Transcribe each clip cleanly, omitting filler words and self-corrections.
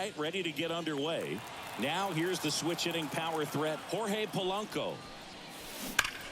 right, ready to get underway. Now here's the switch hitting power threat, Jorge Polanco.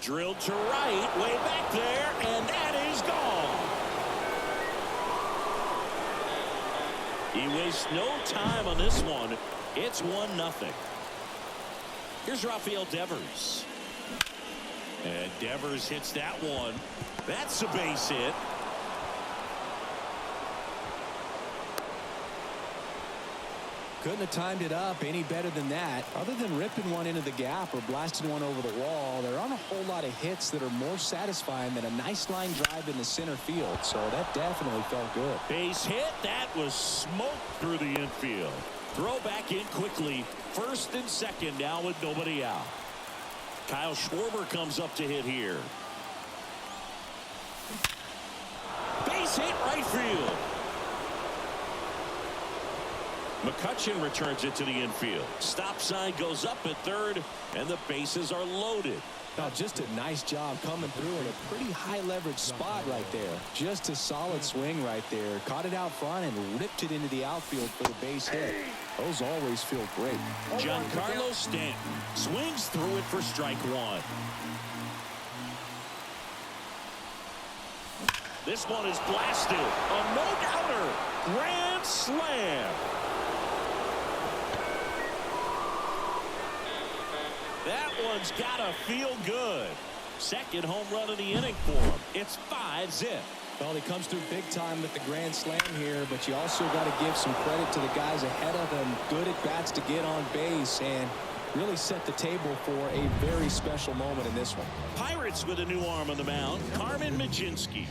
Drilled to right, way back there, and that is gone. He wastes no time on this one. It's 1-0. Here's Rafael Devers. And Devers hits that one. That's a base hit. Couldn't have timed it up any better than that. Other than ripping one into the gap or blasting one over the wall, there aren't a whole lot of hits that are more satisfying than a nice line drive in the center field. So that definitely felt good. Base hit. That was smoked through the infield. Throw back in quickly. First and second now with nobody out. Kyle Schwarber comes up to hit here. Base hit right field. McCutchen returns it to the infield. Stop sign goes up at third, and the bases are loaded. Now, just a nice job coming through in a pretty high leverage spot right there. Just a solid swing right there. Caught it out front and ripped it into the outfield for the base hit. Those always feel great. Giancarlo Stanton swings through it for strike one. This one is blasted. A no-doubter. Grand slam. That one's got to feel good. Second home run of the inning for him. It's 5-0. Well, he comes through big time with the grand slam here, but you also got to give some credit to the guys ahead of him. Good at bats to get on base and really set the table for a very special moment in this one. Pirates with a new arm on the mound, Carmen Mlodzinski.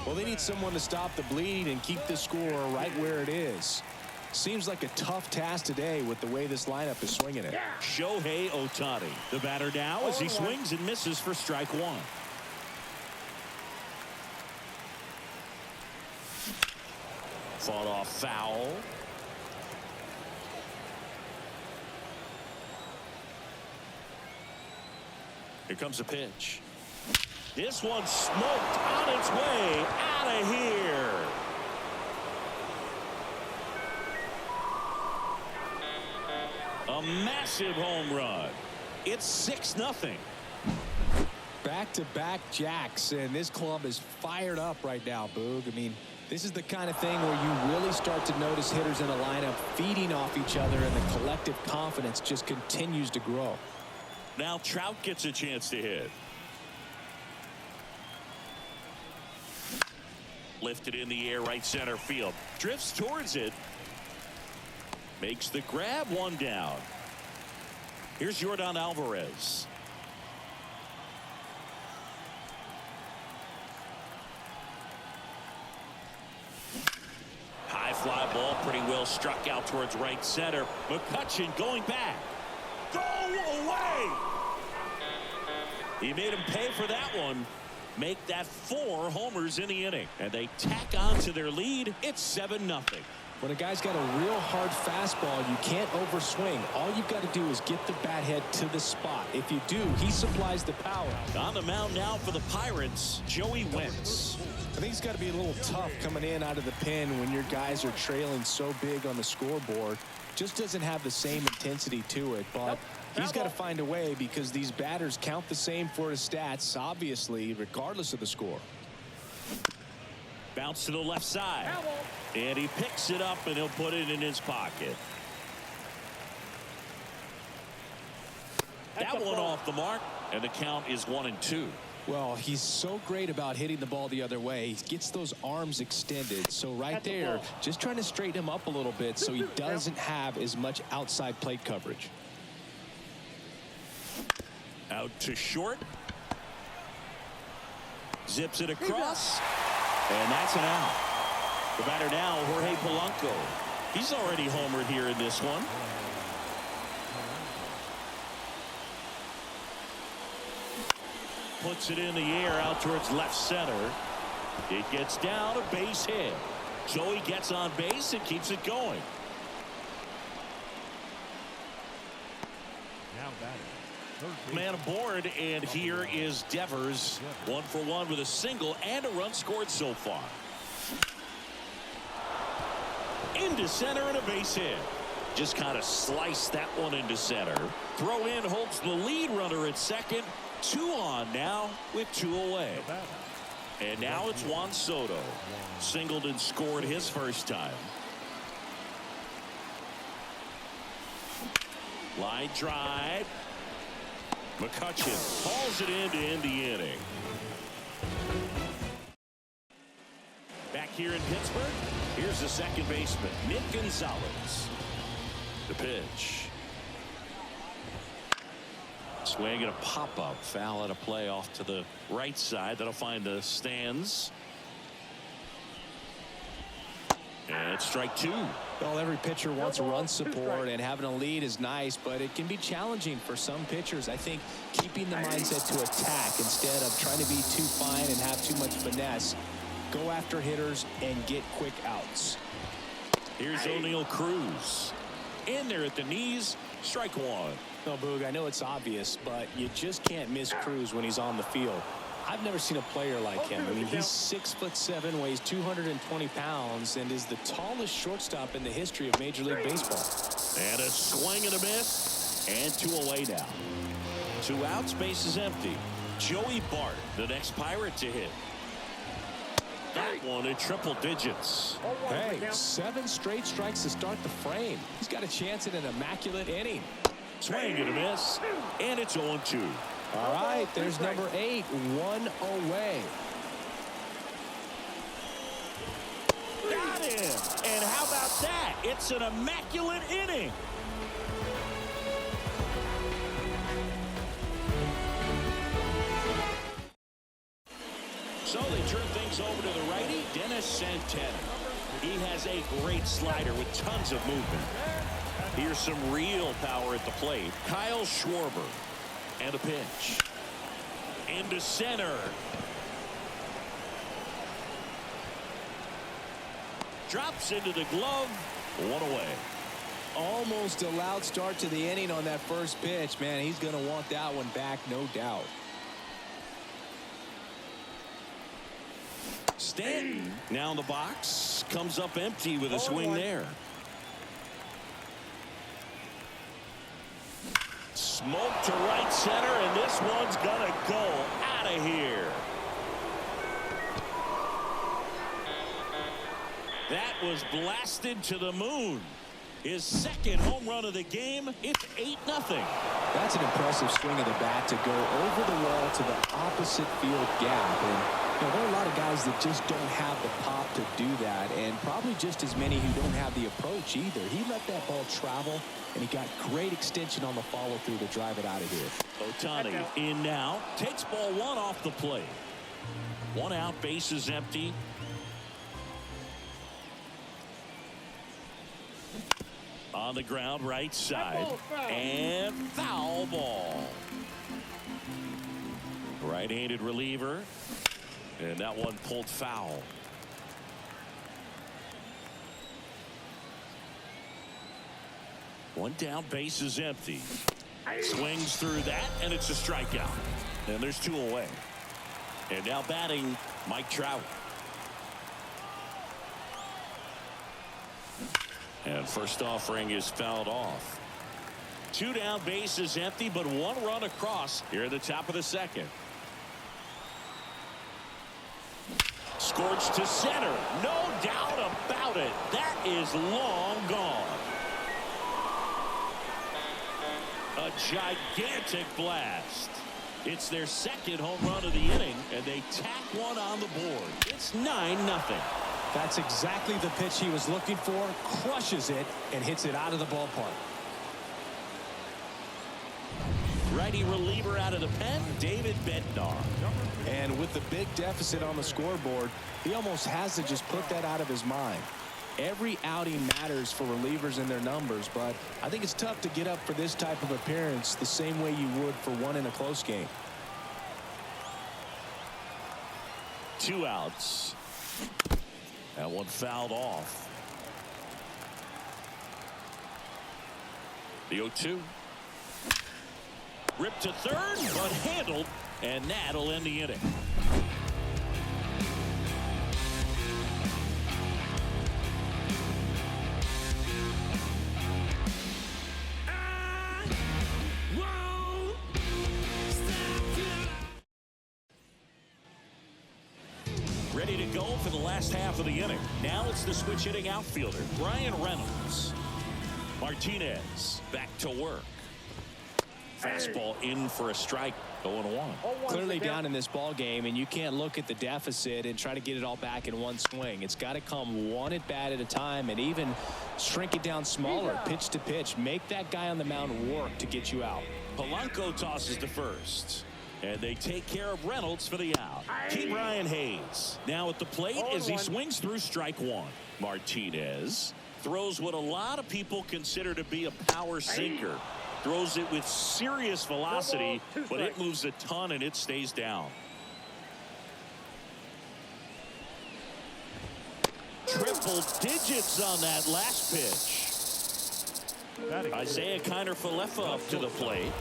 Well, they need someone to stop the bleed and keep the score right where it is. Seems like a tough task today with the way this lineup is swinging it. Shohei Ohtani, the batter now as he swings and misses for strike one. Fought off foul. Here comes a pitch. This one's smoked on its way out of here. A massive home run. It's 6-0. Back-to-back jacks, and this club is fired up right now, Boog. I mean, this is the kind of thing where you really start to notice hitters in a lineup feeding off each other, and the collective confidence just continues to grow. Now Trout gets a chance to hit. Lifted in the air, right center field. Drifts towards it. Makes the grab, one down. Here's Yordan Alvarez. High fly ball, pretty well struck out towards right center. McCutchen going back. Go away! He made him pay for that one. Make that 4 homers in the inning. And they tack on to their lead. It's 7-0. When a guy's got a real hard fastball, you can't overswing. All you've got to do is get the bat head to the spot. If you do, he supplies the power. On the mound now for the Pirates, Joey Wentz. I think it's got to be a little tough coming in out of the pen when your guys are trailing so big on the scoreboard. Just doesn't have the same intensity to it, but he's got to find a way because these batters count the same for his stats, obviously, regardless of the score. Bounce to the left side. And he picks it up and he'll put it in his pocket. That one off the mark, and the count is 1-2. Well, he's so great about hitting the ball the other way. He gets those arms extended. So right there, just trying to straighten him up a little bit so he doesn't have as much outside plate coverage. Out to short. Zips it across. And that's an out. The batter now, Jorge Polanco. He's already homered here in this one. Puts it in the air out towards left center. It gets down, a base hit. Joey gets on base and keeps it going. Man aboard, and here is Devers. 1 for 1 with a single and a run scored so far. Into center and a base hit. Just kind of sliced that one into center. Throw in holds the lead runner at second. 2 on now with 2 away. And now it's Juan Soto. Singled and scored his first time. Line drive. McCutchen hauls it in to end the inning. Back here in Pittsburgh, here's the second baseman, Nick Gonzalez. The pitch. Swing and a pop-up. Foul at a play off to the right side. That'll find the stands. And it's strike 2. Well, every pitcher wants a run support, and having a lead is nice, but it can be challenging for some pitchers. I think keeping the mindset to attack instead of trying to be too fine and have too much finesse. Go after hitters and get quick outs. Here's O'Neal Cruz. In there at the knees. Strike 1. No, Boog, I know it's obvious, but you just can't miss Cruz when he's on the field. I've never seen a player like him. I mean, he's 6'7", weighs 220 pounds, and is the tallest shortstop in the history of Major League Baseball. And a swing and a miss, and 2 away now. 2 outs, base is empty. Joey Bart, the next Pirate to hit. That one in triple digits. Hey, 7 straight strikes to start the frame. He's got a chance at an immaculate inning. Swing and a miss, and it's 0-2. All right, there's number 8, 1 away. Got him! And how about that? It's an immaculate inning. So they turn things over to the righty, Dennis Santana. He has a great slider with tons of movement. Here's some real power at the plate. Kyle Schwarber. And a pitch. Into center. Drops into the glove. 1 away. Almost a loud start to the inning on that first pitch. Man, he's going to want that one back, no doubt. Stanton now in the box. Comes up empty with a swing there. Smoke to right center, and this one's gonna go out of here. That was blasted to the moon. His second home run of the game. It's 8-0. That's an impressive swing of the bat to go over the wall to the opposite field gap. And there are a lot of guys that just don't have the pop to do that, and probably just as many who don't have the approach either. He let that ball travel, and he got great extension on the follow-through to drive it out of here. Ohtani in now. Takes ball 1 off the plate. 1 out, base is empty. On the ground, right side. And foul ball. Right-handed reliever. And that one pulled foul. One down, base is empty. Swings through that, and it's a strikeout. And there's 2 away. And now batting, Mike Trout. And first offering is fouled off. 2 down, base is empty, but 1 run across here at the top of the second. Scorched to center. No doubt about it. That is long gone. A gigantic blast. It's their second home run of the inning, and they tack 1 on the board. It's 9-0. That's exactly the pitch he was looking for. Crushes it and hits it out of the ballpark. Righty reliever out of the pen, David Bednar. And with the big deficit on the scoreboard, he almost has to just put that out of his mind. Every outing matters for relievers and their numbers, but I think it's tough to get up for this type of appearance the same way you would for one in a close game. 2 outs. That one fouled off. The 0-2. Ripped to third, but handled, and that'll end the inning. ready to go for the last half of the inning. Now it's the switch hitting outfielder, Brian Reynolds. Martinez back to work. Fastball in for a strike. 0-1. Clearly down in this ball game, and you can't look at the deficit and try to get it all back in one swing. It's got to come one at bat at a time, and even shrink it down smaller, pitch to pitch. Make that guy on the mound work to get you out. Polanco tosses to first, and they take care of Reynolds for the out. Keep Ryan Hayes now at the plate as he swings through strike one. Martinez throws what a lot of people consider to be a power sinker. Throws it with serious velocity, but it moves a ton and it stays down. Triple digits on that last pitch. Isaiah Kiner-Falefa up to the plate.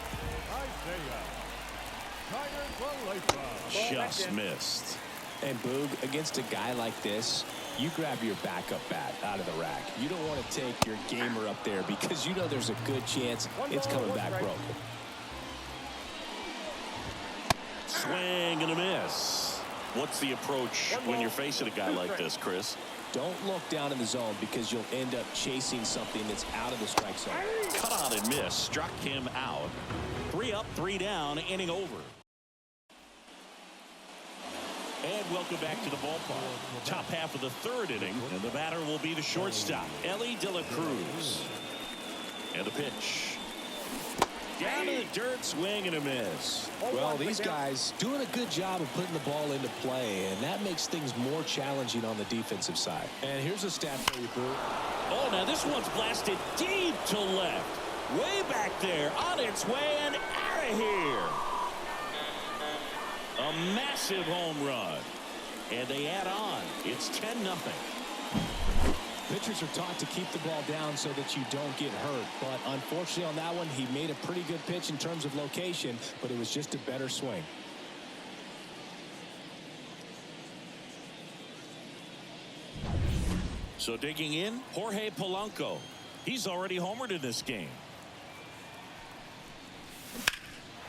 Just missed. And Boog, against a guy like this, you grab your backup bat out of the rack. You don't want to take your gamer up there because you know there's a good chance it's coming back broken. Swing and a miss. What's the approach when you're facing a guy like this, Chris? Don't look down in the zone because you'll end up chasing something that's out of the strike zone. Cut on and miss. Struck him out. 3 up, 3 down, inning over. And welcome back to the ballpark. Top half of the third inning, and the batter will be the shortstop, Ellie De La Cruz. And the pitch. Down to the dirt, swing and a miss. Well, these guys doing a good job of putting the ball into play, and that makes things more challenging on the defensive side. And here's a stat for you, Boo. Oh, now this one's blasted deep to left. Way back there, on its way and out of here. A massive home run. And they add on. It's 10-0. Pitchers are taught to keep the ball down so that you don't get hurt. But unfortunately on that one, he made a pretty good pitch in terms of location, but it was just a better swing. So digging in, Jorge Polanco. He's already homered in this game.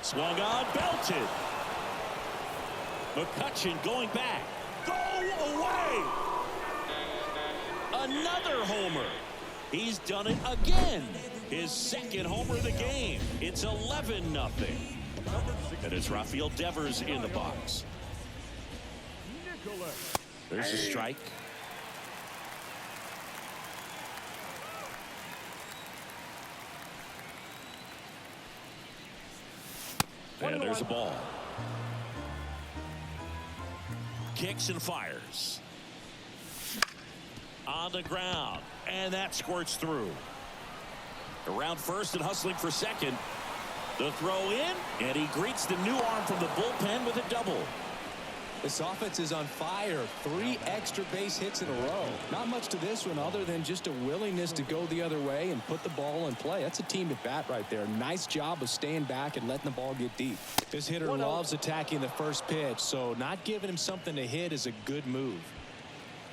Swung on, belted. McCutchen going back. Go away! Another homer. He's done it again. His second homer of the game. It's 11-0. And it's Rafael Devers in the box. There's a strike. And there's a ball. Kicks and fires. On the ground. And that squirts through. Around first and hustling for second. The throw in. And he greets the new arm from the bullpen with a double. This offense is on fire. 3 extra base hits in a row. Not much to this one other than just a willingness to go the other way and put the ball in play. That's a team at bat right there. Nice job of staying back and letting the ball get deep. This hitter loves attacking the first pitch, so not giving him something to hit is a good move.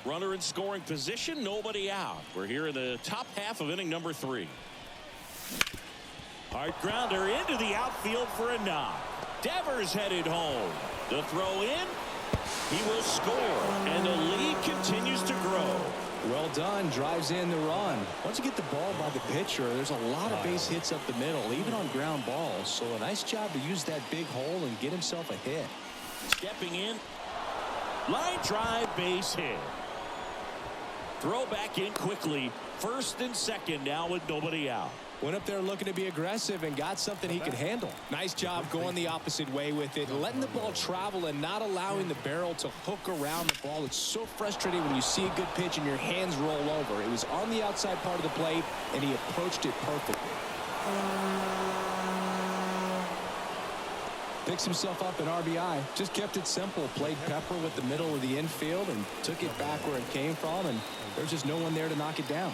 Runner in scoring position, nobody out. We're here in the top half of inning number 3. Hard grounder into the outfield for a knock. Devers headed home. The throw in. He will score, and the lead continues to grow. Well done. Drives in the run. Once you get the ball by the pitcher, there's a lot of base hits up the middle, even on ground balls. So a nice job to use that big hole and get himself a hit. Stepping in. Line drive, base hit. Throw back in quickly. First and second now with nobody out. Went up there looking to be aggressive and got something he could handle. Nice job going the opposite way with it, letting the ball travel and not allowing the barrel to hook around the ball. It's so frustrating when you see a good pitch and your hands roll over. It was on the outside part of the plate, and he approached it perfectly. Picks himself up an RBI. Just kept it simple. Played pepper with the middle of the infield and took it back where it came from, and there's just no one there to knock it down.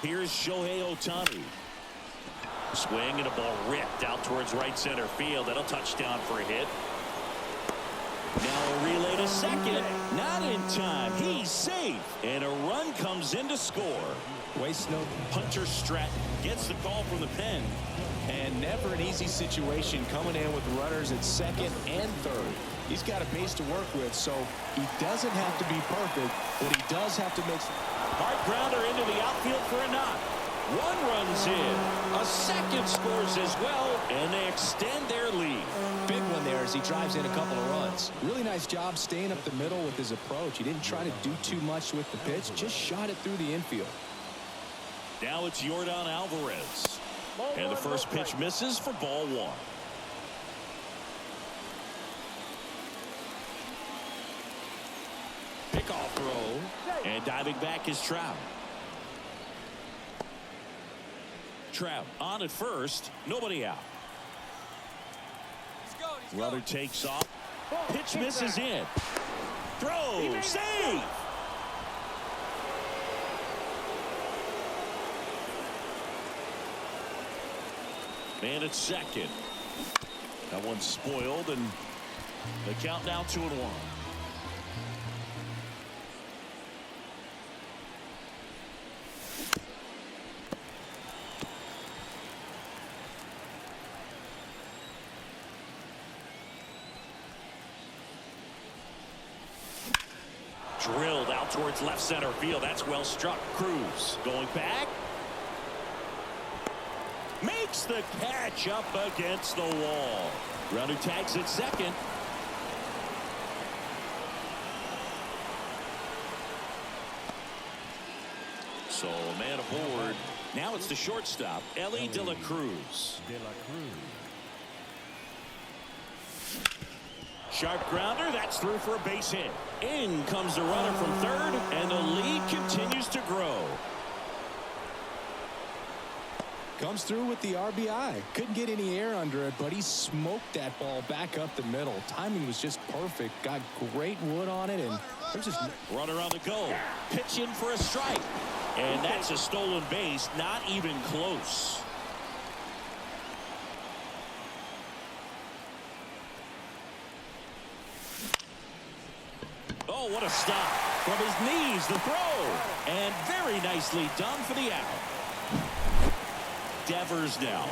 Here's Shohei Ohtani. Swing and a ball ripped out towards right center field. That'll touchdown for a hit. Now a relay to second. Not in time. He's safe. And a run comes in to score. Waste no. Hunter Stratton gets the call from the pen. And never an easy situation coming in with runners at second and third. He's got a base to work with, so he doesn't have to be perfect, but he does have to make... Hard grounder into the outfield for a knock. One runs in. A second scores as well, and they extend their lead. Big one there as he drives in a couple of runs. Really nice job staying up the middle with his approach. He didn't try to do too much with the pitch, just shot it through the infield. Now it's Yordan Alvarez. And the first pitch misses for ball one. Pickoff throw. And diving back is Trout. Trout on at first. Nobody out. Runner takes off. Pitch misses in. Throw. Save. Man at second. That one's spoiled, and the count now 2-1. Drilled out towards left center field. That's well struck. Cruz going back. Makes the catch up against the wall. Runner tags at second. So a man aboard. Now it's the shortstop, Ellie De La Cruz. Sharp grounder. That's through for a base hit. In comes the runner from third, and the lead continues to grow. Comes through with the RBI. Couldn't get any air under it, but he smoked that ball back up the middle. Timing was just perfect. Got great wood on it, and there's just... Runner on the go. Pitch in for a strike. And that's a stolen base. Not even close. Oh, what a stop. From his knees, the throw. And very nicely done for the out. Devers now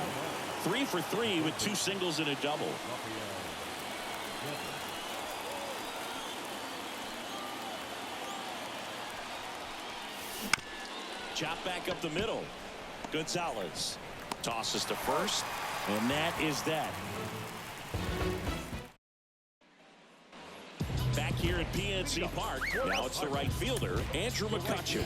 3 for 3 with 2 singles and a double. Chop back up the middle. Gonzalez tosses to first, and that is that. Back here at PNC Park, now it's the right fielder, Andrew McCutchen.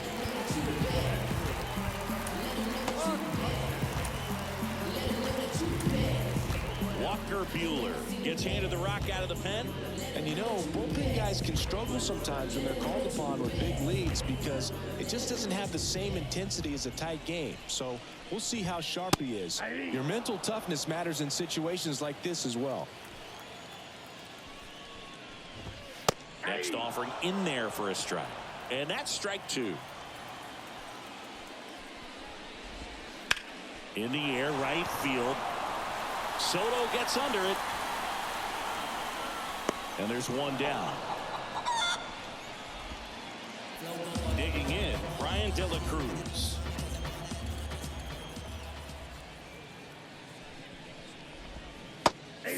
Walker Buehler gets handed the rock out of the pen. And you know, bullpen guys can struggle sometimes when they're called upon with big leads because it just doesn't have the same intensity as a tight game. So we'll see how sharp he is. Your mental toughness matters in situations like this as well. Next offering in there for a strike. And that's strike 2. In the air, right field. Soto gets under it. And there's one down. Digging in, Brian De La Cruz.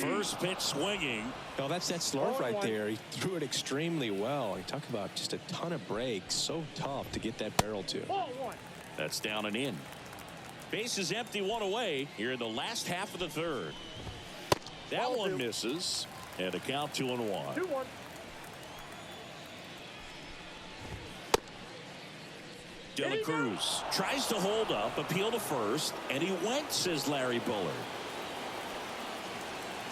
First pitch swinging. Oh, that's that slurve right there. He threw it extremely well. You talk about just a ton of breaks. So tough to get that barrel to. That's down and in. Base is empty, 1 away here in the last half of the third. That one misses, and a count 2-1. 2-1. De La Cruz tries to hold up, appeal to first, and he went, says Larry Bullard.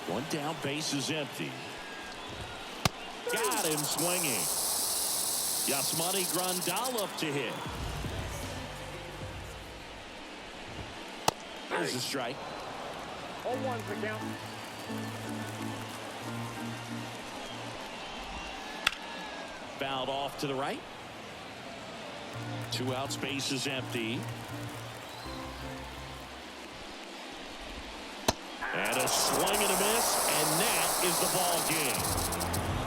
One down, base is empty. Got him swinging. Yasmani Grandal up to hit. There's a strike. 0-1 for count. Fouled off to the right. 2 outs, base is empty. And a swing and a miss, and that is the ball game.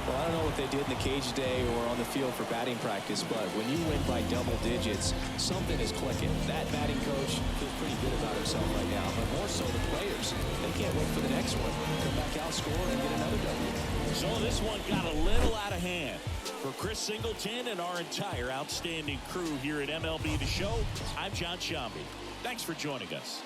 Well, I don't know what they did in the cage today or on the field for batting practice, but when you win by double digits, something is clicking. That batting coach feels pretty good about himself right now, but more so the players. They can't wait for the next one. Come back out, score, and get another W. So this one got a little out of hand. For Chris Singleton and our entire outstanding crew here at MLB The Show, I'm John Shambi. Thanks for joining us.